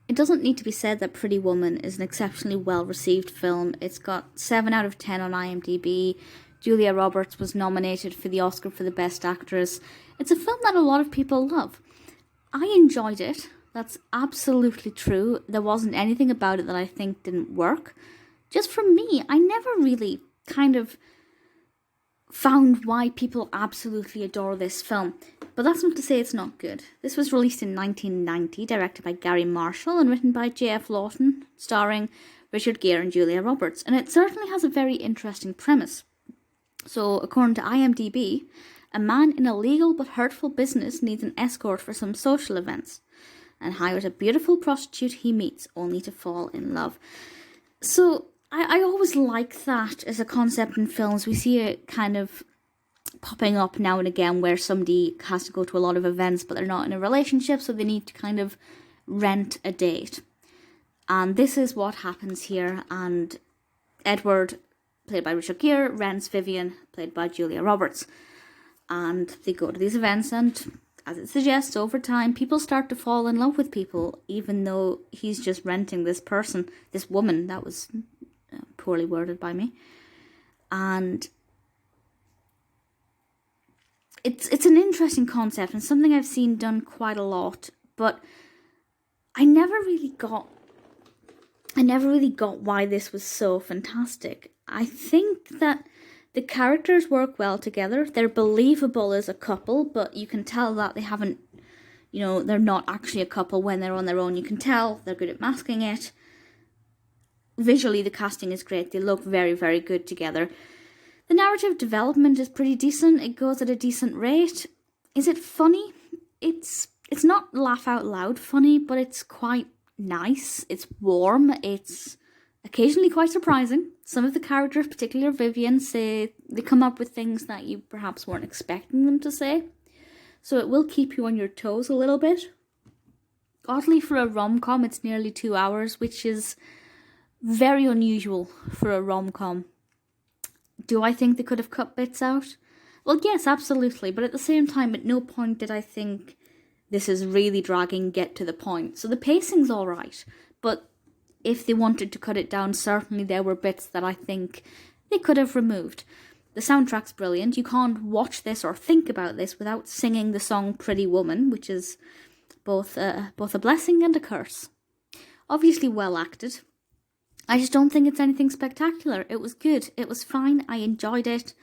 It doesn't need to be said that Pretty Woman is an exceptionally well-received film. It's got 7 out of 10 on IMDb. Julia Roberts was nominated for the Oscar for the Best Actress. It's a film that a lot of people love. I enjoyed it. That's absolutely true. There wasn't anything about it that I think didn't work. Just for me, I never really kind of found why people absolutely adore this film. But that's not to say it's not good. This was released in 1990, directed by Gary Marshall and written by J.F. Lawton, starring Richard Gere and Julia Roberts. And it certainly has a very interesting premise. So, according to IMDb, a man in a legal but hurtful business needs an escort for some social events and hires a beautiful prostitute he meets only to fall in love. So, I always like that as a concept in films. We see it kind of popping up now and again where somebody has to go to a lot of events but they're not in a relationship, so they need to kind of rent a date. And this is what happens here, and Edward, played by Richard Gere, rents Vivian, played by Julia Roberts. And they go to these events, and as it suggests, over time, people start to fall in love with people, even though he's just renting this person, this woman. That was poorly worded by me. And it's an interesting concept and something I've seen done quite a lot, but I never really got why this was so fantastic. I think that the characters work well together. They're believable as a couple, but you can tell that they haven't, they're not actually a couple when they're on their own. You can tell they're good at masking it. Visually, the casting is great. They look very, very good together. The narrative development is pretty decent. It goes at a decent rate. Is it funny? It's not laugh out loud funny, but it's quite nice. It's warm. It's occasionally quite surprising. Some of the characters, particularly Vivian, say they come up with things that you perhaps weren't expecting them to say. So it will keep you on your toes a little bit. Oddly, for a rom-com, it's nearly 2 hours, which is very unusual for a rom-com. Do I think they could have cut bits out? Well, yes, absolutely. But at the same time, at no point did I think this is really dragging, get to the point. So the pacing's all right. But if they wanted to cut it down, certainly there were bits that I think they could have removed. The soundtrack's brilliant. You can't watch this or think about this without singing the song Pretty Woman, which is both a blessing and a curse. Obviously well acted. I just don't think it's anything spectacular. It was good. It was fine. I enjoyed it.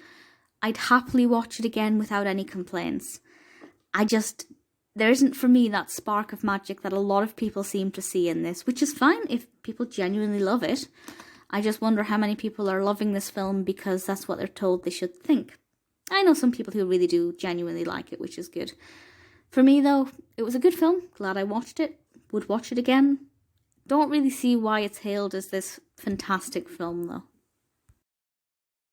I'd happily watch it again without any complaints. There isn't for me that spark of magic that a lot of people seem to see in this, which is fine if people genuinely love it. I just wonder how many people are loving this film because that's what they're told they should think. I know some people who really do genuinely like it, which is good. For me, though, it was a good film. Glad I watched it. Would watch it again. Don't really see why it's hailed as this fantastic film, though.